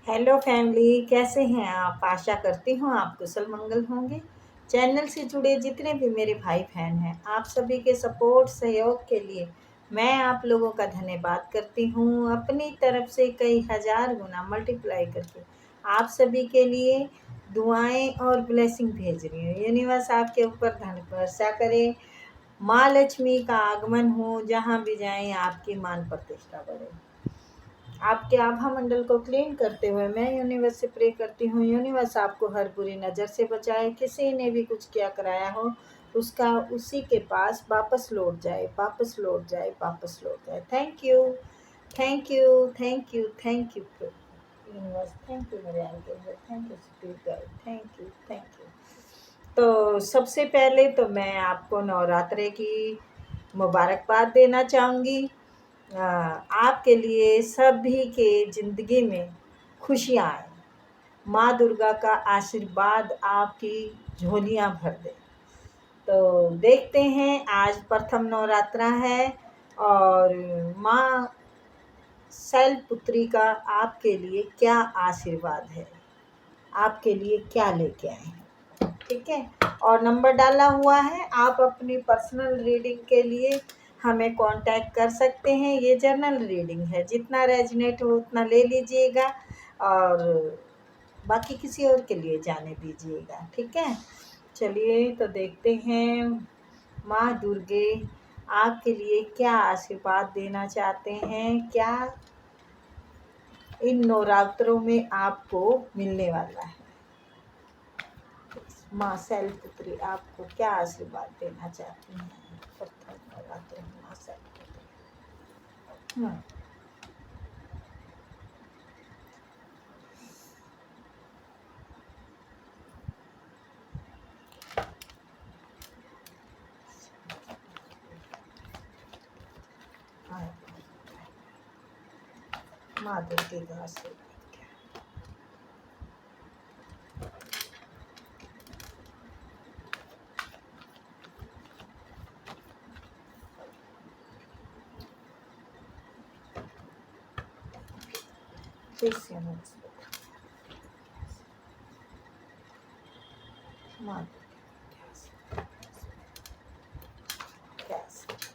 Hello family, कैसे हैं आप? आशा करती हूँ आप कुशल मंगल होंगे। चैनल से जुड़े जितने भी मेरे भाई बहन हैं, आप सभी के सपोर्ट सहयोग के लिए मैं आप लोगों का धन्यवाद करती हूँ। अपनी तरफ से कई हजार गुना मल्टीप्लाई करके आप सभी के लिए दुआएं और ब्लेसिंग भेज रही हूँ। यूनिवर्स आपके ऊपर धन वर्षा करे, माँ लक्ष्मी का आगमन हो, जहाँ भी जाएं आपकी मान प्रतिष्ठा बढ़े। आपके आभा मंडल को क्लीन करते हुए मैं यूनिवर्स से प्रे करती हूँ, यूनिवर्स आपको हर बुरी नज़र से बचाए। किसी ने भी कुछ किया कराया हो उसका उसी के पास वापस लौट जाए, वापस लौट जाए, वापस लौट जाए। Thank you, thank you, thank you, thank you universe, thank you मेरे angel, thank you spirit guide, thank you, thank you. तो सबसे पहले तो मैं आपको नवरात्रे की मुबारकबाद देना चाहूँगी। आपके लिए सभी के ज़िंदगी में खुशियाँ आए, माँ दुर्गा का आशीर्वाद आपकी झोलियाँ भर दे। तो देखते हैं, आज प्रथम नवरात्रा है और माँ शैलपुत्री का आपके लिए क्या आशीर्वाद है, आपके लिए क्या लेके आए हैं। ठीक है, और नंबर डाला हुआ है। आप अपनी पर्सनल रीडिंग के लिए हमें कांटेक्ट कर सकते हैं। ये जनरल रीडिंग है, जितना रेजनेट हो उतना ले लीजिएगा और बाकी किसी और के लिए जाने दीजिएगा। ठीक है, चलिए तो देखते हैं माँ दुर्गे आपके लिए क्या आशीर्वाद देना चाहते हैं, क्या इन नवरात्रों में आपको मिलने वाला है। माँ शैलपुत्री आपको क्या आशीर्वाद देना चाहती हैं प्रथम नवरात्र में माँ शैलपुत्री। माँ दुर्गे का आशीर्वाद क्या फिर से हमें माँ दुर्गे क्या आशीर्वाद।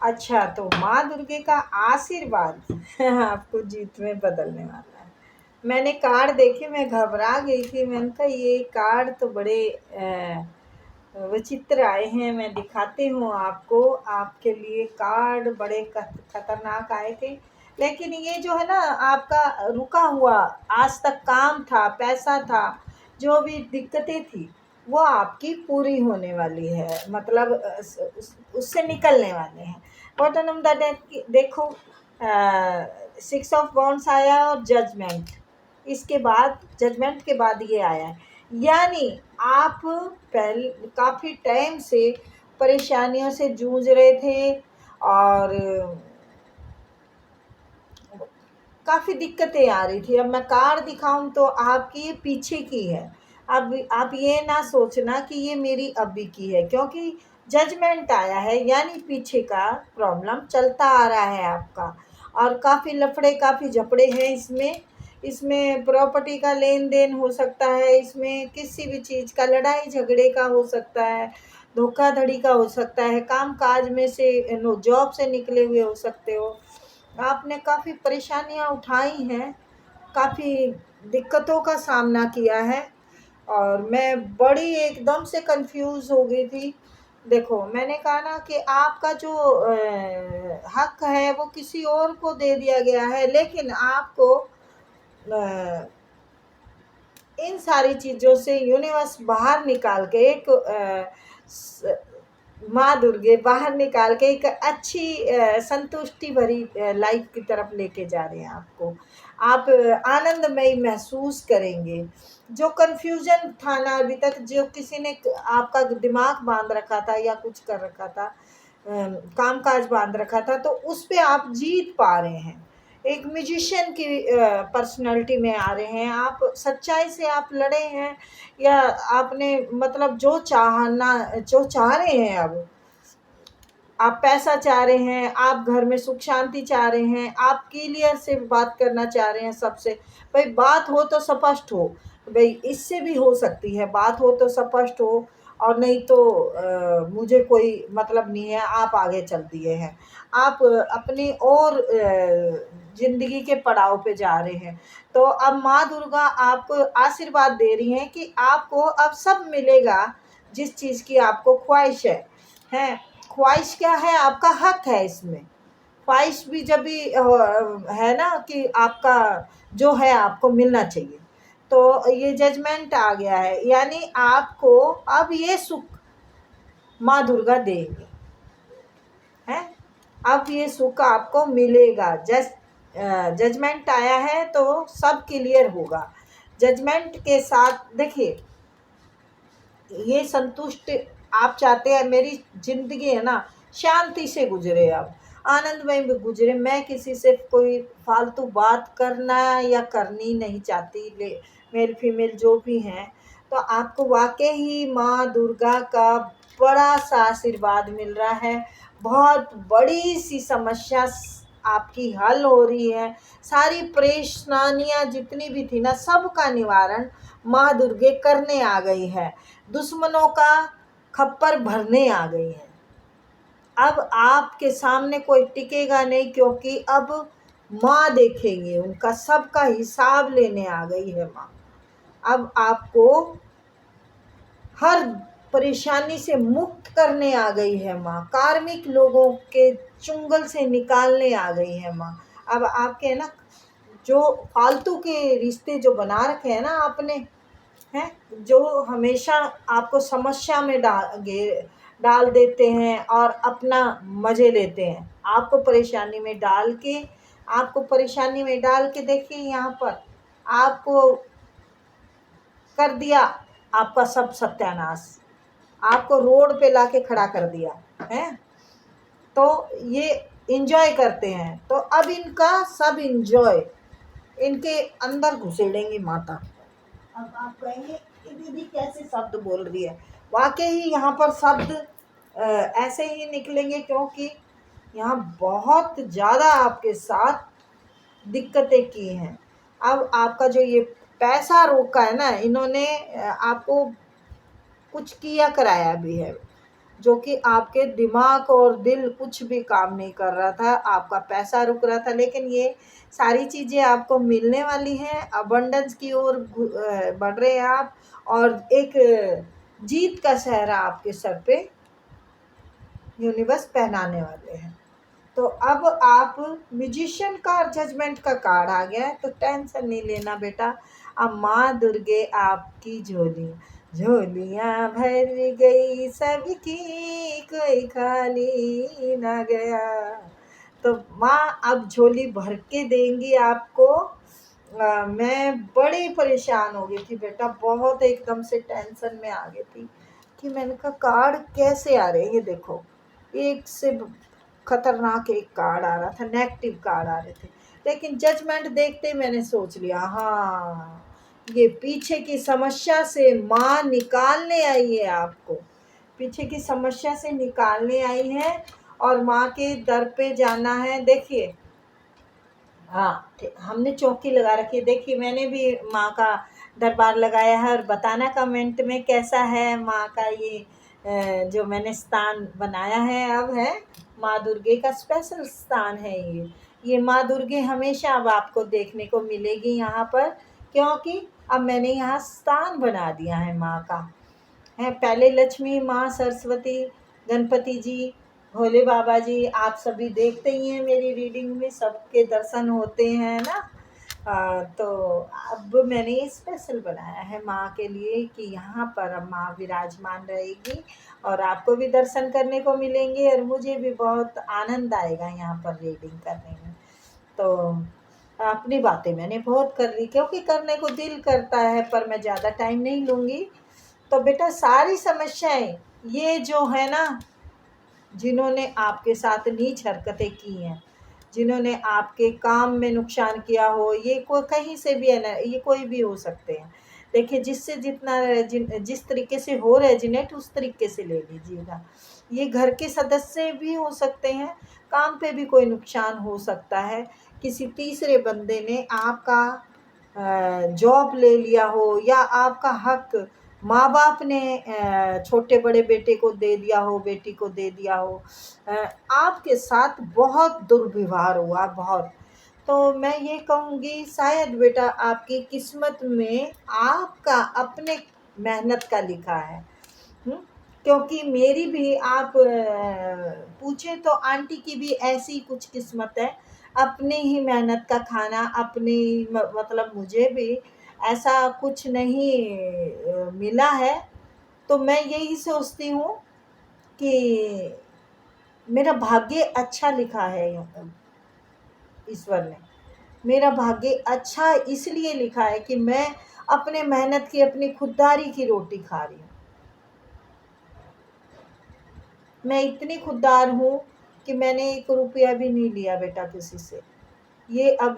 अच्छा, तो माँ दुर्गे का आशीर्वाद आपको जीत में बदलने वाला है। मैंने कार्ड देखे, मैं घबरा गई थी। मैंने कहा ये कार्ड तो बड़े विचित्र आए हैं। मैं दिखाती हूँ आपको, आपके लिए कार्ड बड़े खतरनाक आए थे। लेकिन ये जो है ना, आपका रुका हुआ आज तक काम था, पैसा था, जो भी दिक्कतें थी वो आपकी पूरी होने वाली है। मतलब उससे निकलने वाले हैं। बॉटम ऑफ द डेक देखो, 6 ऑफ वॉन्ड्स आया और जजमेंट, इसके बाद जजमेंट के बाद ये आया है। यानी आप पहले काफ़ी टाइम से परेशानियों से जूझ रहे थे और काफ़ी दिक्कतें आ रही थी। अब मैं कार्ड दिखाऊं तो आपकी ये पीछे की है। अब आप ये ना सोचना कि ये मेरी अभी की है, क्योंकि जजमेंट आया है, यानी पीछे का प्रॉब्लम चलता आ रहा है आपका। और काफ़ी लफड़े, काफ़ी झपड़े हैं इसमें। इसमें प्रॉपर्टी का लेन देन हो सकता है, इसमें किसी भी चीज़ का लड़ाई झगड़े का हो सकता है, धोखाधड़ी का हो सकता है, काम काज में से जॉब से निकले हुए हो सकते हो। आपने काफ़ी परेशानियां उठाई हैं, काफ़ी दिक्कतों का सामना किया है और मैं बड़ी एकदम से कंफ्यूज हो गई थी। देखो, मैंने कहा ना कि आपका जो हक है वो किसी और को दे दिया गया है, लेकिन आपको इन सारी चीज़ों से यूनिवर्स बाहर निकाल के एक माँ दुर्गे बाहर निकाल के एक अच्छी संतुष्टि भरी लाइफ की तरफ लेके जा रहे हैं आपको। आप आनंदमयी महसूस करेंगे। जो कन्फ्यूजन था ना अभी तक, जो किसी ने आपका दिमाग बांध रखा था या कुछ कर रखा था, काम काज बांध रखा था, तो उस पे आप जीत पा रहे हैं। एक म्यूजिशियन की पर्सनालिटी में आ रहे हैं आप। सच्चाई से आप लड़े हैं या आपने मतलब जो चाह रहे हैं, अब आप पैसा चाह रहे हैं, आप घर में सुख शांति चाह रहे हैं, आप क्लियर से बात करना चाह रहे हैं सबसे। भाई बात हो तो स्पष्ट हो, भाई इससे भी हो सकती है, बात हो तो स्पष्ट हो, और नहीं तो मुझे कोई मतलब नहीं है, आप आगे चल दिए हैं, आप अपनी और ज़िंदगी के पड़ाव पे जा रहे हैं। तो अब माँ दुर्गा आपको आशीर्वाद दे रही हैं कि आपको अब सब मिलेगा, जिस चीज़ की आपको ख्वाहिश है। ख्वाहिश क्या है, आपका हक है इसमें। ख्वाहिश भी जब भी है ना कि आपका जो है आपको मिलना चाहिए। तो ये जजमेंट आ गया है, यानी आपको अब ये सुख माँ दुर्गा देंगी, है। अब ये सुख आपको मिलेगा। जजमेंट आया है तो सब क्लियर होगा। जजमेंट के साथ देखिए, ये संतुष्ट आप चाहते हैं मेरी ज़िंदगी है ना शांति से गुजरे, अब आनंदमय में गुजरे। मैं किसी से कोई फालतू बात करना या करनी नहीं चाहती, ले मेल फीमेल जो भी हैं। तो आपको वाकई ही माँ दुर्गा का बड़ा सा आशीर्वाद मिल रहा है। बहुत बड़ी सी समस्या आपकी हल हो रही है। सारी परेशानियाँ जितनी भी थी ना, सबका निवारण माँ दुर्गे करने आ गई है। दुश्मनों का खप्पर भरने आ गई है। अब आपके सामने कोई टिकेगा नहीं, क्योंकि अब माँ देखेंगे, उनका सबका हिसाब लेने आ गई है माँ। अब आपको हर परेशानी से मुक्त करने आ गई है माँ। कार्मिक लोगों के चुंगल से निकालने आ गई है माँ। अब आपके है ना जो फालतू के रिश्ते जो बना रखे हैं ना आपने, हैं, जो हमेशा आपको समस्या में डाल देते हैं और अपना मज़े लेते हैं, आपको परेशानी में डाल के देखिए यहाँ पर आपको कर दिया आपका सब सत्यानाश, आपको रोड पे लाके खड़ा कर दिया है। तो ये इंजॉय करते हैं, तो अब इनका सब इंजॉय इनके अंदर घुसेड़ेंगी माता। अब आप कहेंगे कि दीदी कैसे शब्द बोल रही है। वाकई ही यहाँ पर शब्द ऐसे ही निकलेंगे, क्योंकि यहाँ बहुत ज़्यादा आपके साथ दिक्कतें की हैं। अब आपका जो ये पैसा रोका है ना, इन्होंने आपको कुछ किया कराया भी है, जो कि आपके दिमाग और दिल कुछ भी काम नहीं कर रहा था, आपका पैसा रुक रहा था। लेकिन ये सारी चीज़ें आपको मिलने वाली हैं, अबंडेंस की ओर बढ़ रहे हैं आप, और एक जीत का सहरा आपके सर पे यूनिवर्स पहनाने वाले हैं। तो अब आप म्यूजिशियन का जजमेंट का कार्ड आ गया है, तो टेंशन नहीं लेना बेटा। अब माँ दुर्गे आपकी झोलियाँ भर गई सबकी, कोई खाली ना गया। तो माँ अब झोली भर के देंगी आपको। मैं बड़ी परेशान हो गई थी बेटा, बहुत एकदम से टेंशन में आ गई थी कि मैंने कहा कार्ड कैसे आ रहे हैं। ये देखो, एक से खतरनाक एक कार्ड आ रहा था, नेगेटिव कार्ड आ रहे थे। लेकिन जजमेंट देखते ही मैंने सोच लिया, हाँ ये पीछे की समस्या से माँ निकालने आई है आपको, पीछे की समस्या से निकालने आई है, और माँ के दर पे जाना है। देखिए, हाँ हमने चौकी लगा रखी है। देखिए मैंने भी माँ का दरबार लगाया है, और बताना कमेंट में कैसा है माँ का ये जो मैंने स्थान बनाया है। अब है माँ दुर्गे का स्पेशल स्थान है ये माँ दुर्गे हमेशा अब आपको देखने को मिलेगी यहाँ पर, क्योंकि अब मैंने यहाँ स्थान बना दिया है माँ का। है पहले लक्ष्मी माँ, सरस्वती, गणपति जी, भोले बाबा जी, आप सभी देखते ही हैं मेरी रीडिंग में, सबके दर्शन होते हैं ना। तो अब मैंने ये स्पेशल बनाया है माँ के लिए कि यहाँ पर अब माँ विराजमान रहेगी, और आपको भी दर्शन करने को मिलेंगे, और मुझे भी बहुत आनंद आएगा यहाँ पर रीडिंग करने में। तो अपनी बातें मैंने बहुत कर ली, क्योंकि करने को दिल करता है, पर मैं ज़्यादा टाइम नहीं लूँगी। तो बेटा सारी समस्याएं ये जो है ना, जिन्होंने आपके साथ नीच हरकतें की हैं, जिन्होंने आपके काम में नुकसान किया हो, ये कोई कहीं से भी है ना, ये कोई भी हो सकते हैं। देखिए जिससे जितना जिस तरीके से हो रेजिनेट उस तरीके से ले लीजिएगा। ये घर के सदस्य भी हो सकते हैं, काम पे भी कोई नुकसान हो सकता है, किसी तीसरे बंदे ने आपका जॉब ले लिया हो, या आपका हक माँ बाप ने छोटे बड़े बेटे को दे दिया हो, बेटी को दे दिया हो, अ, आपके साथ बहुत दुर्व्यवहार हुआ बहुत। तो मैं ये कहूँगी शायद बेटा आपकी किस्मत में आपका अपने मेहनत का लिखा है। हुँ? क्योंकि मेरी भी आप पूछें तो आंटी की भी ऐसी कुछ किस्मत है, अपनी ही मेहनत का खाना, अपनी मतलब मुझे भी ऐसा कुछ नहीं मिला है। तो मैं यही सोचती हूँ कि मेरा भाग्य अच्छा लिखा है ईश्वर ने। मेरा भाग्य अच्छा इसलिए लिखा है कि मैं अपने मेहनत की, अपनी खुददारी की रोटी खा रही हूँ। मैं इतनी खुददार हूँ कि मैंने 1 रुपया भी नहीं लिया बेटा किसी से। ये अब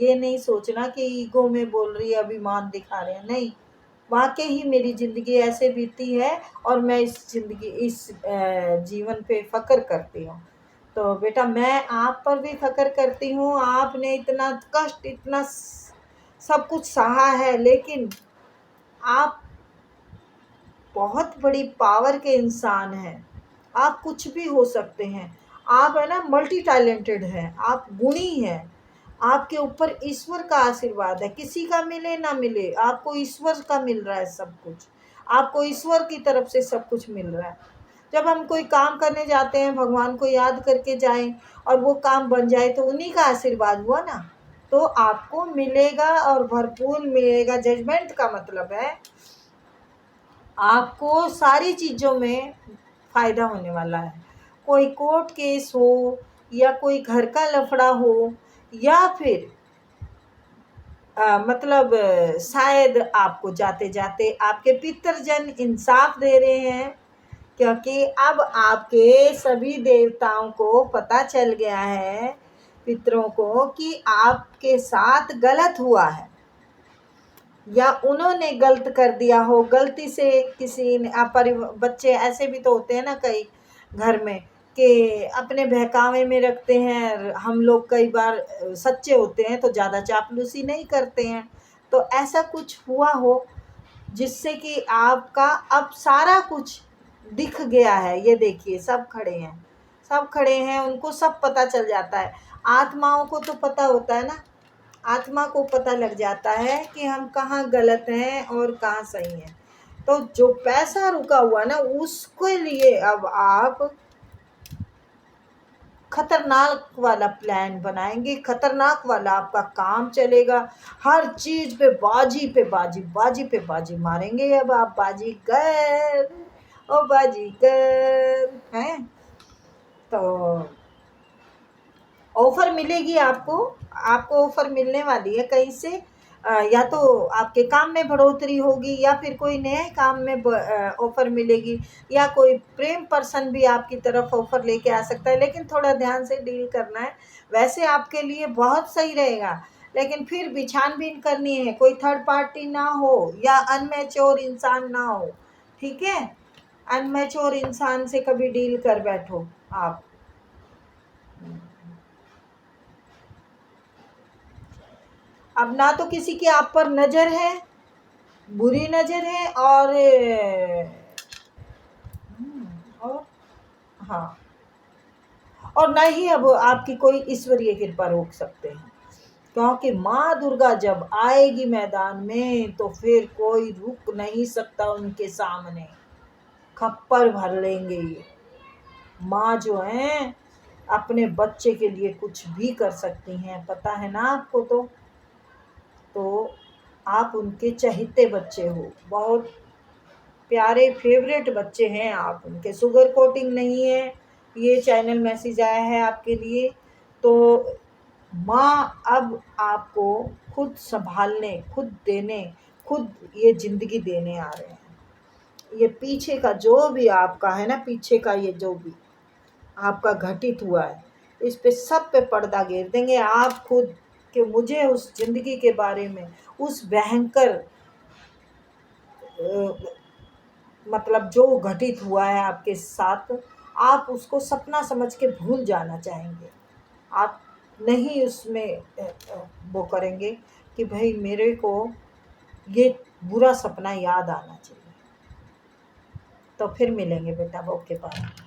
ये नहीं सोचना कि ईगो में बोल रही है, अभिमान दिखा रहे हैं, नहीं। वाक़ई ही मेरी ज़िंदगी ऐसे बीती है और मैं इस जीवन पे फ़क्र करती हूँ। तो बेटा मैं आप पर भी फ़क्र करती हूँ, आपने इतना कष्ट, इतना सब कुछ सहा है, लेकिन आप बहुत बड़ी पावर के इंसान हैं। आप कुछ भी हो सकते हैं। आप है ना मल्टी टैलेंटेड हैं, आप गुणी हैं। आपके ऊपर ईश्वर का आशीर्वाद है, किसी का मिले ना मिले, आपको ईश्वर का मिल रहा है सब कुछ। आपको ईश्वर की तरफ से सब कुछ मिल रहा है। जब हम कोई काम करने जाते हैं, भगवान को याद करके जाएँ और वो काम बन जाए तो उन्हीं का आशीर्वाद हुआ ना। तो आपको मिलेगा और भरपूर मिलेगा। जजमेंट का मतलब है आपको सारी चीज़ों में फ़ायदा होने वाला है। कोई कोर्ट केस हो, या कोई घर का लफड़ा हो, या फिर मतलब शायद आपको जाते-जाते आपके पितरजन इंसाफ दे रहे हैं, क्योंकि अब आपके सभी देवताओं को पता चल गया है, पितरों को, कि आपके साथ गलत हुआ है, या उन्होंने गलत कर दिया हो, गलती से किसी ने बच्चे ऐसे भी तो होते हैं ना कई घर में, कि अपने बहकावे में रखते हैं। हम लोग कई बार सच्चे होते हैं तो ज़्यादा चापलूसी नहीं करते हैं। तो ऐसा कुछ हुआ हो जिससे कि आपका अब सारा कुछ दिख गया है। ये देखिए सब खड़े हैं, सब खड़े हैं, उनको सब पता चल जाता है। आत्माओं को तो पता होता है ना, आत्मा को पता लग जाता है कि हम कहाँ गलत हैं और कहाँ सही हैं। तो जो पैसा रुका हुआ ना, उसके लिए अब आप खतरनाक वाला प्लान बनाएंगे, खतरनाक वाला आपका काम चलेगा। हर चीज़ पे बाजी पे बाजी, बाजी पे बाजी मारेंगे। अब आप बाजीगर, ओ बाजीगर हैं। तो ऑफ़र मिलेगी आपको, आपको ऑफ़र मिलने वाली है कहीं से। या तो आपके काम में बढ़ोतरी होगी, या फिर कोई नए काम में ऑफ़र मिलेगी, या कोई प्रेम पर्सन भी आपकी तरफ ऑफ़र लेके आ सकता है, लेकिन थोड़ा ध्यान से डील करना है। वैसे आपके लिए बहुत सही रहेगा, लेकिन फिर भी छानबीन करनी है, कोई थर्ड पार्टी ना हो या अनमैच्योर इंसान ना हो, ठीक है? अनमैच्योर इंसान से कभी डील कर बैठो आप। अब ना तो किसी की आप पर नज़र है, बुरी नज़र है, और हाँ, और ना ही अब आपकी कोई ईश्वरीय कृपा रोक सकते हैं, क्योंकि माँ दुर्गा जब आएगी मैदान में तो फिर कोई रुक नहीं सकता उनके सामने। खप्पर भर लेंगे ये। माँ जो है अपने बच्चे के लिए कुछ भी कर सकती हैं, पता है ना आपको। तो आप उनके चहेते बच्चे हो, बहुत प्यारे फेवरेट बच्चे हैं आप उनके। शुगर कोटिंग नहीं है, ये चैनल मैसेज आया है आपके लिए। तो माँ अब आपको खुद संभालने, खुद देने, खुद ये ज़िंदगी देने आ रहे हैं। ये पीछे का जो भी आपका है ना, पीछे का ये जो भी आपका घटित हुआ है, इस पे सब पे पर्दा गिर देंगे आप खुद, कि मुझे उस ज़िंदगी के बारे में, उस भयंकर मतलब जो घटित हुआ है आपके साथ, आप उसको सपना समझ के भूल जाना चाहेंगे। आप नहीं उसमें वो करेंगे कि भाई मेरे को ये बुरा सपना याद आना चाहिए। तो फिर मिलेंगे बेटा, ओके बाय।